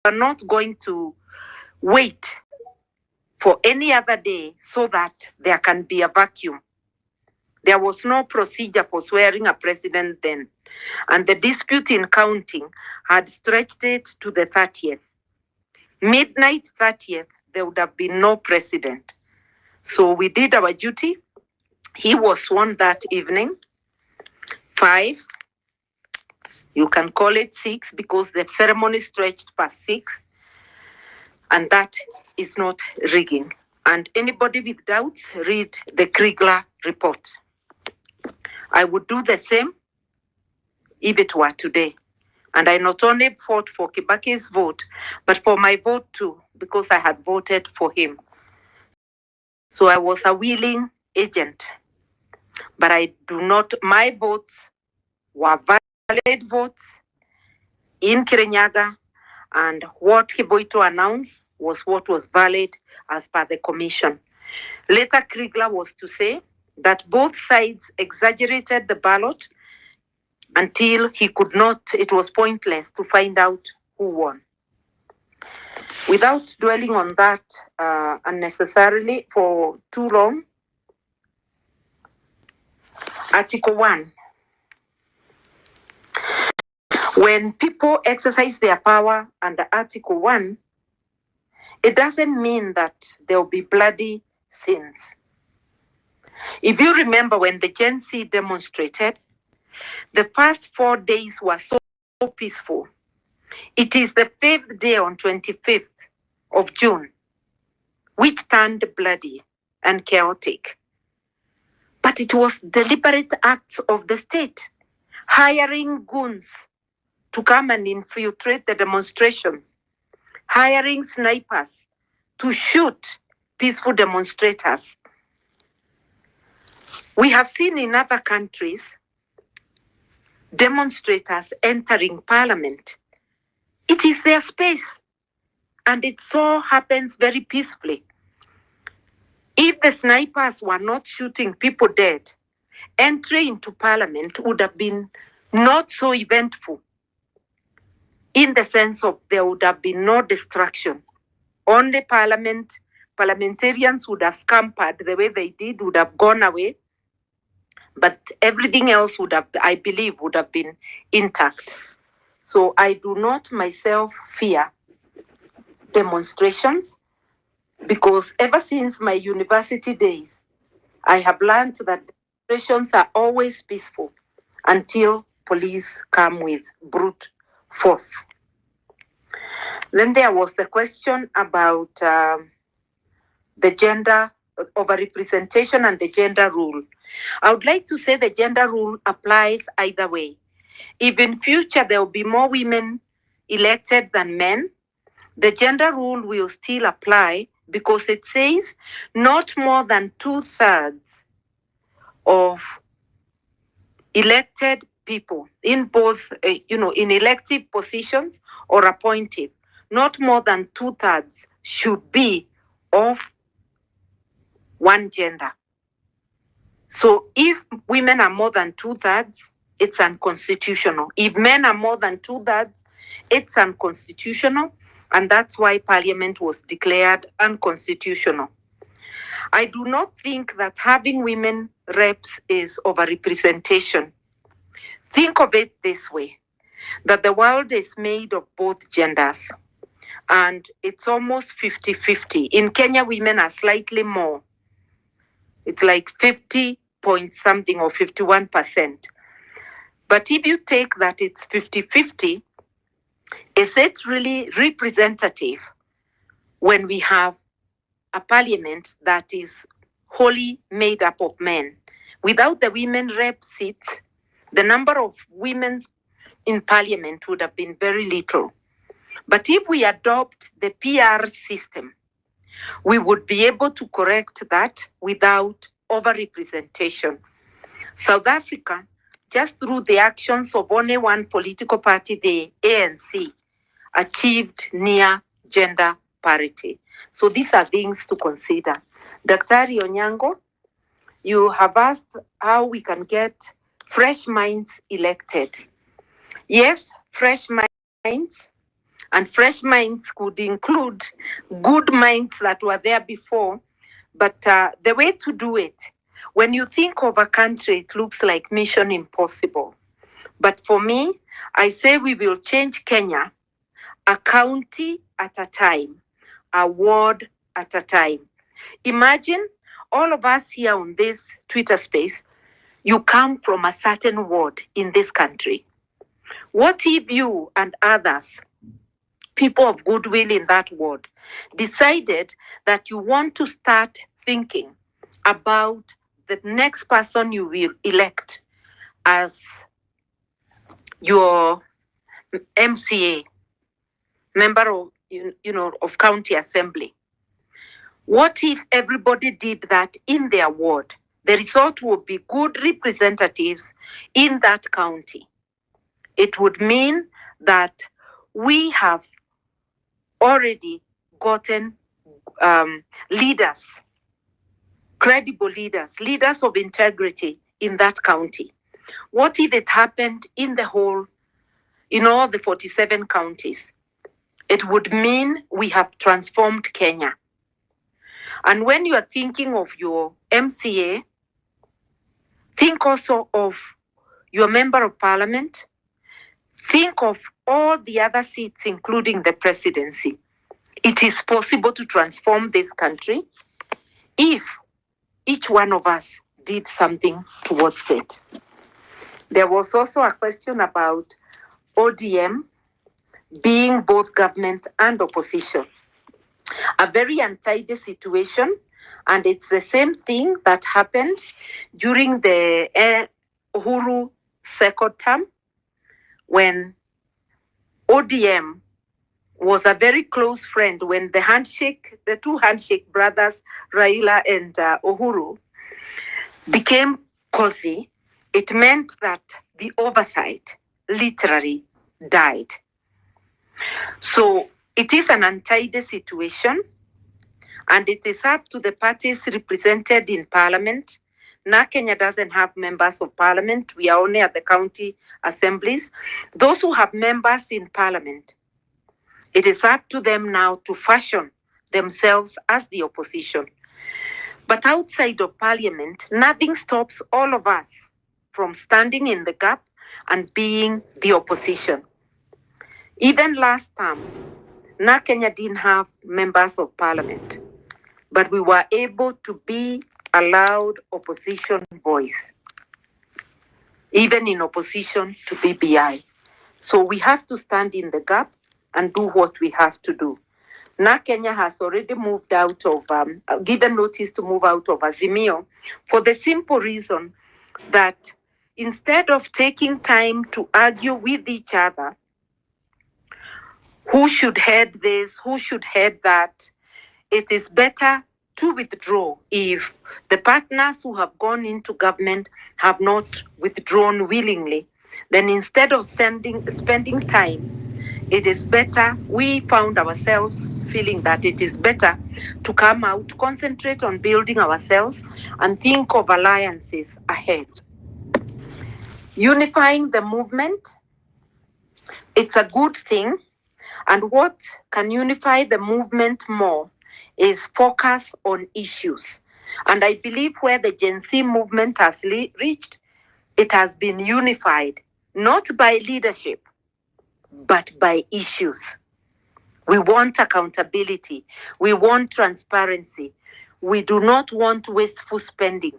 are not going to wait for any other day so that there can be a vacuum. There was no procedure for swearing a president then, and the dispute in counting had stretched it to the 30th. Midnight 30th, there would have been no president. So we did our duty. He was sworn that evening. 5, you can call it 6 because the ceremony stretched past 6, and that is not rigging. And anybody with doubts, read the Kriegler report. I would do the same if it were today. And I not only fought for Kibaki's vote, but for my vote too, because I had voted for him. So I was a willing agent. But I do not, my votes were valid votes in Kirinyaga, and what Kiboito announced was what was valid as per the commission. Later, Kriegler was to say that both sides exaggerated the ballot until he could not, it was pointless to find out who won. Without dwelling on that unnecessarily for too long, Article 1. When people exercise their power under Article 1, it doesn't mean that there will be bloody sins. If you remember when the Gen Z demonstrated, the first 4 days were so peaceful. It is the 5th day on 25th of June, which turned bloody and chaotic. But it was deliberate acts of the state, hiring goons to come and infiltrate the demonstrations, hiring snipers to shoot peaceful demonstrators. We have seen in other countries demonstrators entering parliament. It is their space, and it so happens very peacefully. If the snipers were not shooting people dead, entry into parliament would have been not so eventful, in the sense of there would have been no destruction. Only parliamentarians would have scampered the way they did, would have gone away, but everything else would have, I believe, would have been intact. So I do not myself fear demonstrations, because ever since my university days, I have learned that demonstrations are always peaceful until police come with brute force. Then there was the question about the gender overrepresentation and the gender rule. I would like to say the gender rule applies either way. If in future there will be more women elected than men, the gender rule will still apply, because it says not more than 2/3 of elected people in both, in elective positions or appointed, not more than 2/3 should be of one gender. So if women are more than 2/3, it's unconstitutional. If men are more than 2/3, it's unconstitutional. And that's why Parliament was declared unconstitutional. I do not think that having women reps is overrepresentation. Think of it this way, that the world is made of both genders, and it's almost 50-50. In Kenya, women are slightly more. It's like 50 point something or 51%. But if you take that it's 50-50, is it really representative when we have a parliament that is wholly made up of men? Without the women rep seats, the number of women in parliament would have been very little. But if we adopt the PR system, we would be able to correct that without overrepresentation. South Africa, just through the actions of only one political party, the ANC, achieved near gender parity. So these are things to consider. Daktari Onyango, you have asked how we can get fresh minds elected. Yes, fresh minds, And fresh minds could include good minds that were there before. But the way to do it, when you think of a country, it looks like mission impossible. But for me, I say we will change Kenya a county at a time, a ward at a time. Imagine all of us here on this Twitter space, you come from a certain ward in this country. What if you and others, people of goodwill in that ward, decided that you want to start thinking about the next person you will elect as your MCA, member of of county assembly? What if everybody did that in their ward? The result would be good representatives in that county. It would mean that we have already gotten leaders, credible leaders, leaders of integrity in that county. What if it happened in all the 47 counties? It would mean we have transformed Kenya. And when you are thinking of your MCA, think also of your member of parliament. Think of all the other seats, including the presidency. It is possible to transform this country if each one of us did something towards it. There was also a question about ODM being both government and opposition. A very untidy situation, and it's the same thing that happened during the Uhuru second term, when ODM was a very close friend, when the two handshake brothers, Raila and Uhuru, became cozy. It meant that the oversight literally died. So it is an untidy situation, and it is up to the parties represented in parliament. Now Kenya doesn't have members of parliament. We are only at the county assemblies. Those who have members in parliament, it is up to them now to fashion themselves as the opposition. But outside of parliament, nothing stops all of us from standing in the gap and being the opposition. Even last time, Kenya didn't have members of parliament, but we were able to be a loud opposition voice, even in opposition to BBI. So we have to stand in the gap and do what we have to do. Now Kenya has already moved out of, given notice to move out of Azimio for the simple reason that instead of taking time to argue with each other, who should head this, who should head that, it is better to withdraw if the partners who have gone into government have not withdrawn willingly. Then instead of spending time, it is better, we found ourselves feeling that it is better to come out, concentrate on building ourselves, and think of alliances ahead. Unifying the movement, it's a good thing. And what can unify the movement more is focus on issues. And I believe where the Gen Z movement has reached, it has been unified, not by leadership, but by issues. We want accountability. We want transparency. We do not want wasteful spending.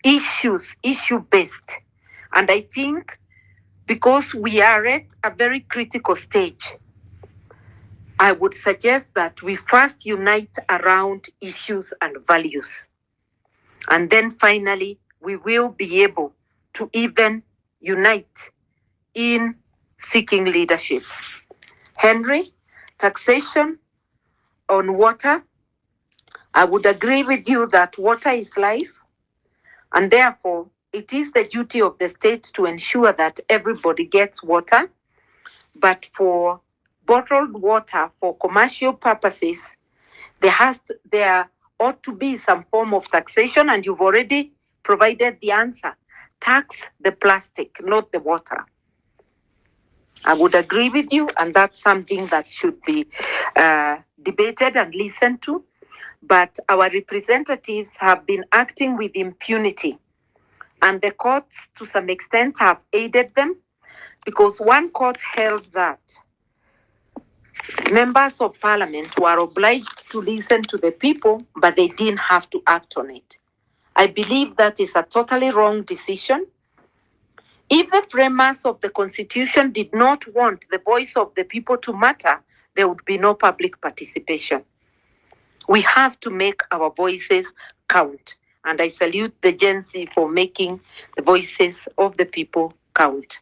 Issues, issue-based. And I think because we are at a very critical stage, I would suggest that we first unite around issues and values. And then finally, we will be able to even unite in seeking leadership. Henry, taxation on water. I would agree with you that water is life, and therefore it is the duty of the state to ensure that everybody gets water. But for bottled water for commercial purposes, there ought to be some form of taxation, and you've already provided the answer. Tax the plastic, not the water. I would agree with you, and that's something that should be debated and listened to. But our representatives have been acting with impunity, and the courts, to some extent, have aided them, because one court held that members of parliament were obliged to listen to the people, but they didn't have to act on it. I believe that is a totally wrong decision. If the framers of the Constitution did not want the voice of the people to matter, there would be no public participation. We have to make our voices count. And I salute the Gen Z for making the voices of the people count.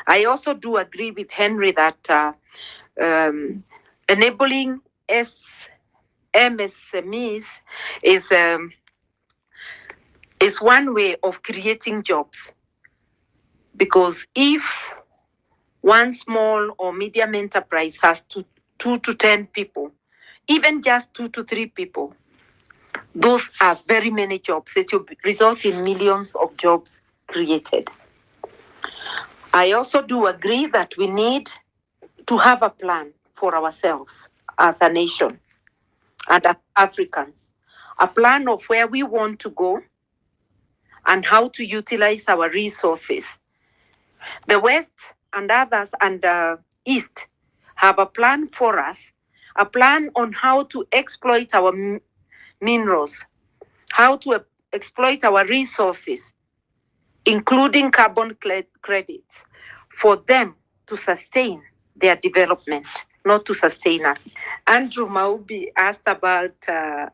I also do agree with Henry that enabling MSMEs is one way of creating jobs. Because if one small or medium enterprise has 2 to 10 people, even just 2 to 3 people, those are very many jobs. It will result in millions of jobs created. I also do agree that we need to have a plan for ourselves as a nation and as Africans, a plan of where we want to go and how to utilize our resources. The West and others and East have a plan for us, a plan on how to exploit our minerals, how to exploit our resources, including carbon credits, for them to sustain their development, not to sustain us. Andrew Maubi asked about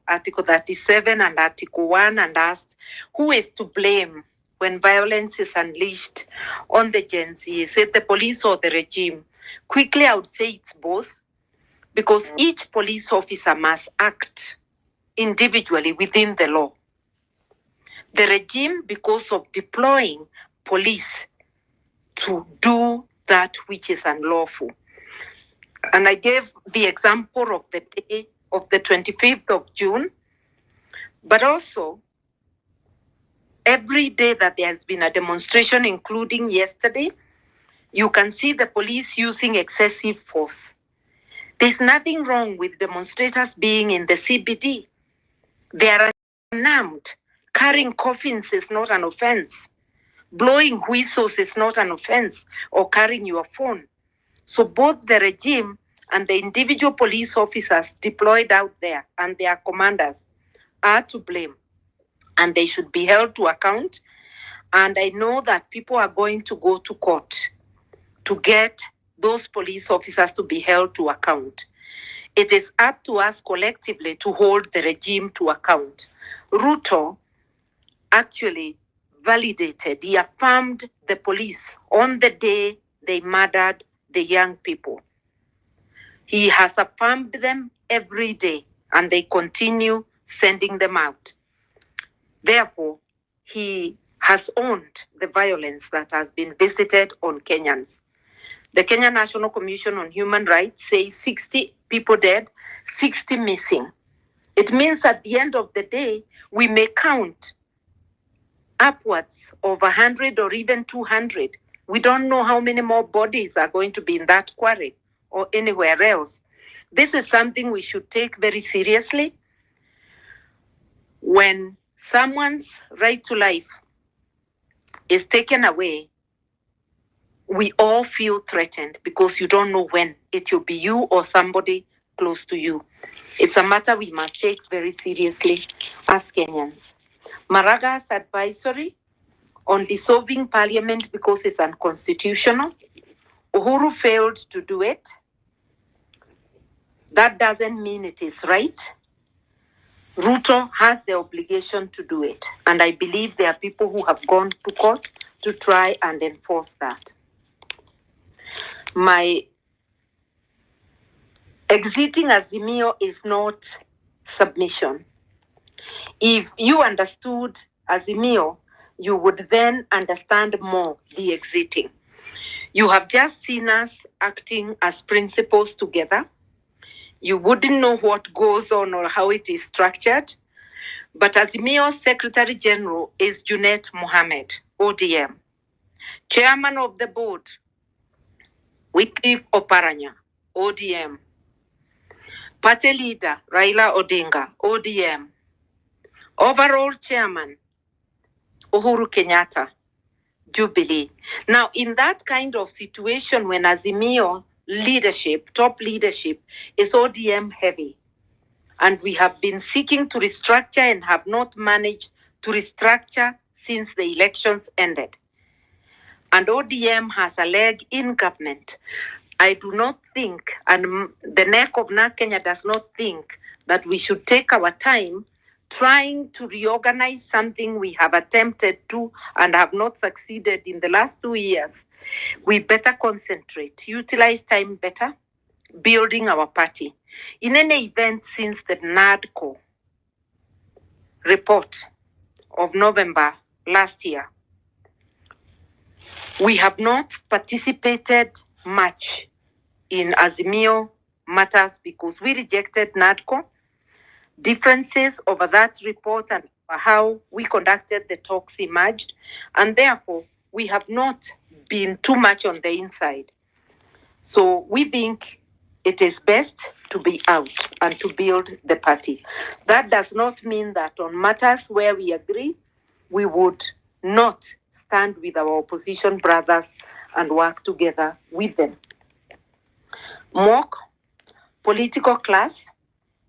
Article 37 and Article 1 and asked who is to blame when violence is unleashed on the Gen Z. Is it the police or the regime? Quickly, I would say it's both, because each police officer must act individually within the law. The regime, because of deploying police to do that which is unlawful. And I gave the example of the day of the 25th of June, but also every day that there has been a demonstration, including yesterday, you can see the police using excessive force. There's nothing wrong with demonstrators being in the CBD. They are unarmed. Carrying coffins is not an offense. Blowing whistles is not an offense, or carrying your phone. So both the regime and the individual police officers deployed out there and their commanders are to blame, and they should be held to account. And I know that people are going to go to court to get those police officers to be held to account. It is up to us collectively to hold the regime to account. Ruto actually validated, he affirmed the police on the day they murdered the young people. He has affirmed them every day, and they continue sending them out. Therefore, he has owned the violence that has been visited on Kenyans. The Kenya National Commission on Human Rights says 60 people dead, 60 missing. It means at the end of the day, we may count upwards of 100 or even 200. We don't know how many more bodies are going to be in that quarry or anywhere else. This is something we should take very seriously. When someone's right to life is taken away, we all feel threatened because you don't know when it will be you or somebody close to you. It's a matter we must take very seriously as Kenyans. Maraga's advisory on dissolving parliament because it's unconstitutional. Uhuru failed to do it. That doesn't mean it is right. Ruto has the obligation to do it. And I believe there are people who have gone to court to try and enforce that. My exiting Azimio is not submission. If you understood Azimio, you would then understand more the exiting. You have just seen us acting as principals together. You wouldn't know what goes on or how it is structured. But Azimio's Secretary General is Junet Mohammed, ODM. Chairman of the board Wycliffe Oparanya, ODM. Party leader, Raila Odinga, ODM. Overall chairman, Uhuru Kenyatta, Jubilee. Now, in that kind of situation, when Azimio leadership, top leadership, is ODM heavy, and we have been seeking to restructure and have not managed to restructure since the elections ended. And ODM has a leg in government. I do not think, and the neck of NARC Kenya does not think, that we should take our time trying to reorganize something we have attempted to and have not succeeded in the last 2 years. We better concentrate, utilize time better, building our party. In any event, since the NADCO report of November last year, we have not participated much in Azimio matters because we rejected NADCO. Differences over that report and how we conducted the talks emerged, and therefore we have not been too much on the inside. So we think it is best to be out and to build the party. That does not mean that on matters where we agree, we would not stand with our opposition brothers and work together with them. Mock, political class,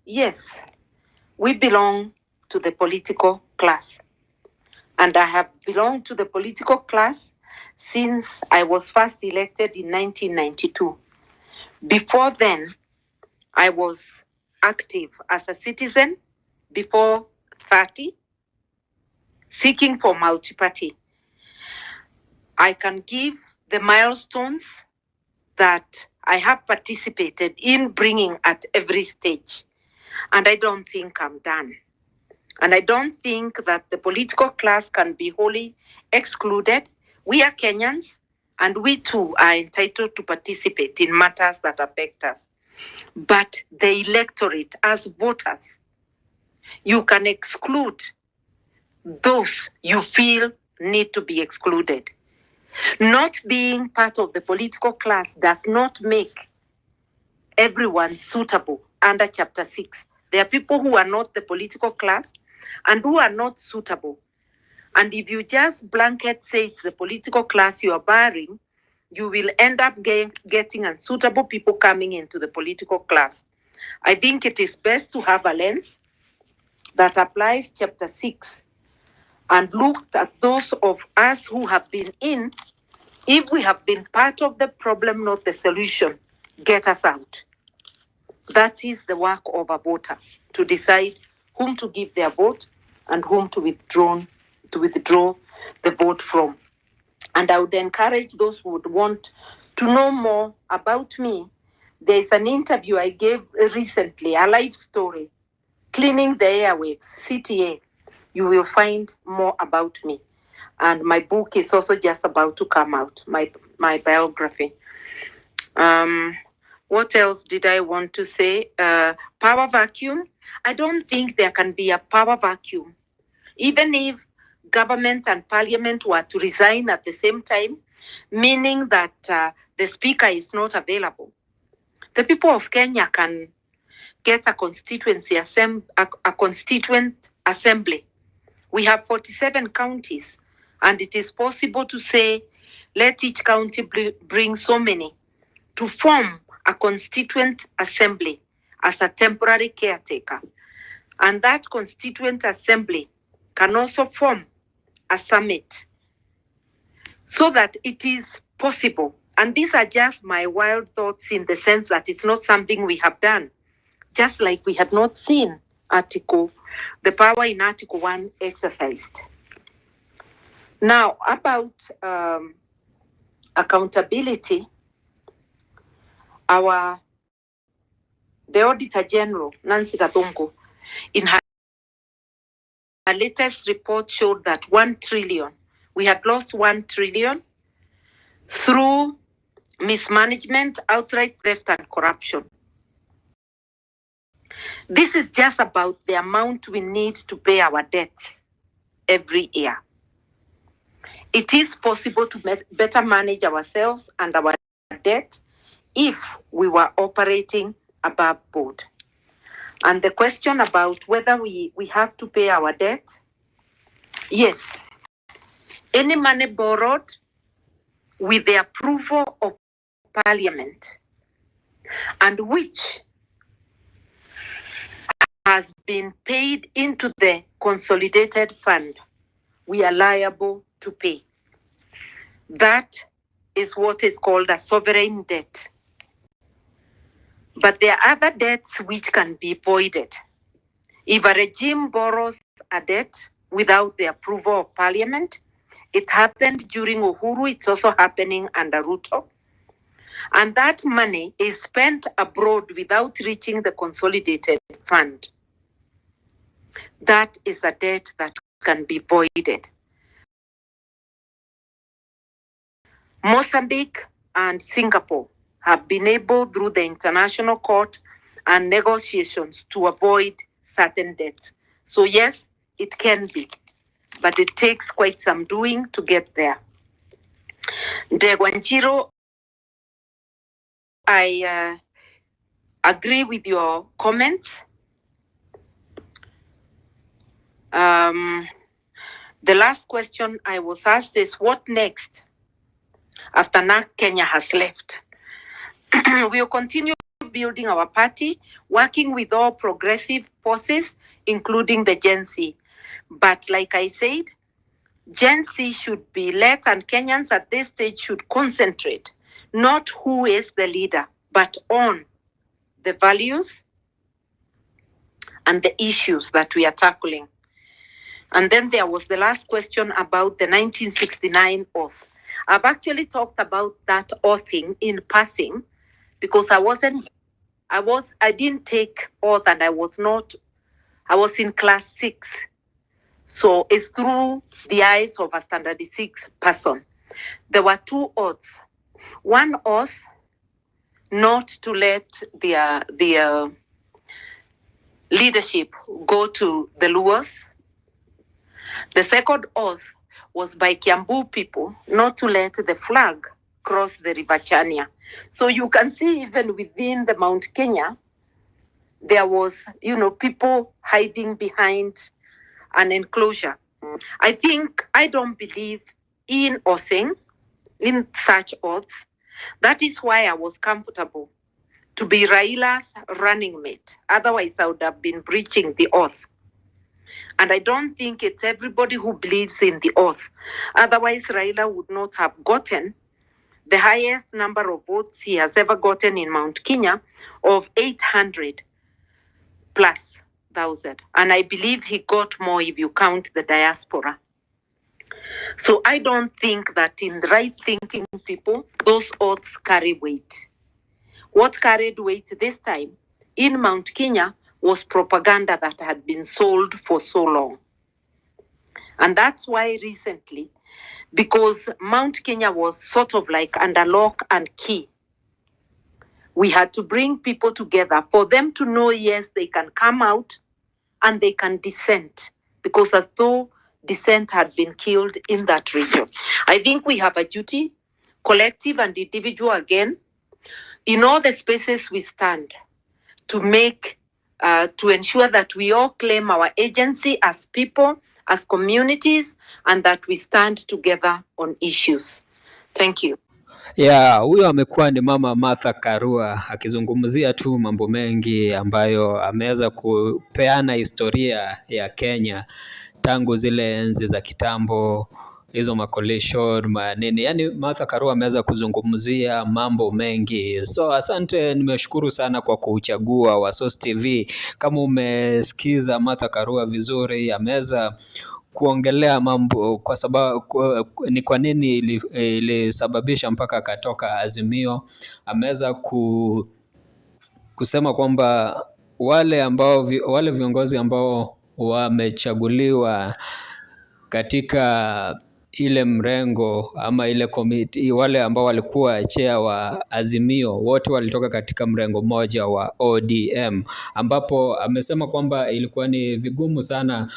yes, we belong to the political class. And I have belonged to the political class since I was first elected in 1992. Before then, I was active as a citizen before 30, seeking for multi-party. I can give the milestones that I have participated in bringing at every stage. And I don't think I'm done. And I don't think that the political class can be wholly excluded. We are Kenyans, and we too are entitled to participate in matters that affect us. But the electorate, as voters, you can exclude those you feel need to be excluded. Not being part of the political class does not make everyone suitable under Chapter 6. There are people who are not the political class and who are not suitable. And if you just blanket say it's the political class you are barring, you will end up getting unsuitable people coming into the political class. I think it is best to have a lens that applies Chapter 6 and look at those of us who have been in. If we have been part of the problem, not the solution, get us out. That is the work of a voter, to decide whom to give their vote and whom to withdraw the vote from. And I would encourage those who would want to know more about me. There's an interview I gave recently, a life story, Cleaning the Airwaves, CTA. You will find more about me. And my book is also just about to come out, my biography. What else did I want to say? Power vacuum. I don't think there can be a power vacuum. Even if government and parliament were to resign at the same time, meaning that the speaker is not available, the people of Kenya can get a constituent assembly. We have 47 counties, and it is possible to say, let each county bring so many to form a constituent assembly as a temporary caretaker. And that constituent assembly can also form a summit so that it is possible. And these are just my wild thoughts in the sense that it's not something we have done. Just like we have not seen the power in Article 1 exercised. Now, about accountability, the Auditor General, Nancy Gathongo, in her latest report showed that 1 trillion, we had lost 1 trillion through mismanagement, outright theft, and corruption. This is just about the amount we need to pay our debts every year. It is possible to better manage ourselves and our debt if we were operating above board. And the question about whether we have to pay our debt, yes, any money borrowed with the approval of Parliament and which has been paid into the consolidated fund, we are liable to pay. That is what is called a sovereign debt. But there are other debts which can be voided. If a regime borrows a debt without the approval of Parliament, it happened during Uhuru, it's also happening under Ruto, and that money is spent abroad without reaching the consolidated fund, that is a debt that can be voided. Mozambique and Singapore have been able, through the international court and negotiations, to avoid certain debts. So yes, it can be, but it takes quite some doing to get there. Degwanjiro, I agree with your comments. The last question I was asked is, what next after Kenya has left? We will continue building our party, working with all progressive forces, including the Gen Z. But like I said, Gen Z should be led, and Kenyans at this stage should concentrate, not who is the leader, but on the values and the issues that we are tackling. And then there was the last question about the 1969 oath. I've actually talked about that oathing in passing because I didn't take oath, and I was in class 6. So it's through the eyes of a standard 6 person. There were 2 oaths. One oath, not to let their leadership go to the Luos. The second oath was by Kiambu people, not to let the flag cross the River Chania. So you can see even within the Mount Kenya, there was, people hiding behind an enclosure. I don't believe in oathing, in such oaths. That is why I was comfortable to be Raila's running mate. Otherwise, I would have been breaching the oath. And I don't think it's everybody who believes in the oath. Otherwise, Raila would not have gotten the highest number of votes he has ever gotten in Mount Kenya of 800 plus thousand. And I believe he got more if you count the diaspora. So I don't think that in right thinking people, those oaths carry weight. What carried weight this time in Mount Kenya was propaganda that had been sold for so long. And that's why recently, because Mount Kenya was sort of like under lock and key, we had to bring people together for them to know, yes, they can come out and they can dissent, because as though dissent had been killed in that region. I think we have a duty, collective and individual again, in all the spaces we stand, to ensure that we all claim our agency as people, as communities, and that we stand together on issues. Thank you. Yeah, huyo amekuwa ni Mama Martha Karua akizungumzia tu mambo mengi ambayo ameweza kupeana historia ya Kenya tangu zile enzi za kitambo, hizo macoalition manini. Yaani Martha Karua ameweza kuzungumzia mambo mengi. So asante, nimeshukuru sana kwa kuchagua Wasos TV. Kama umesikiza Martha Karua vizuri, ameweza kuongelea mambo kwa sababu ni kwa nini ilisababisha mpaka akatoka Azimio. Ameweza kusema kwamba wale viongozi ambao wamechaguliwa katika ile mrengo ama ile komiti, wale ambao walikuwa chair wa Azimio, wote walitoka katika mrengo moja wa ODM, ambapo amesema kwamba ilikuwa ni vigumu sana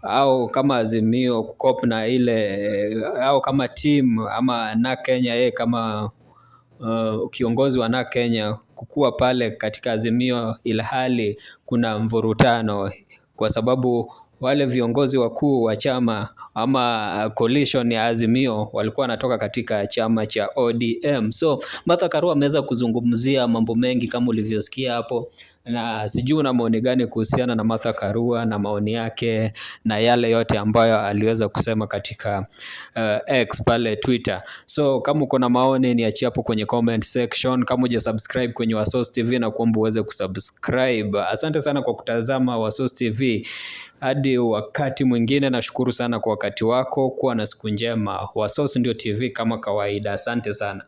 au kama Azimio kukop na ile au kama team ama na Kenya yeye kama kiongozi wa NARC Kenya kukua pale katika Azimio ilhali kuna mvurutano, kwa sababu wale viongozi wakuu wa chama ama coalition ya Azimio walikuwa wanatoka katika chama cha ODM. So Martha Karua ameweza kuzungumzia mambo mengi kama ulivyosikia hapo, na sijui una maoni gani kuhusiana na Martha Karua na maoni yake na yale yote ambayo aliweza kusema katika X pale Twitter. So kama uko na maoni niachie hapo kwenye comment section. Kama hujasubscribe kwenye Wasource TV na kuomba uweze kusubscribe. Asante sana kwa kutazama Wasource TV. Hadi wakati mwingine, nashukuru sana kwa wakati wako. Kuwa na siku njema. Wasource ndio TV kama kawaida. Asante sana.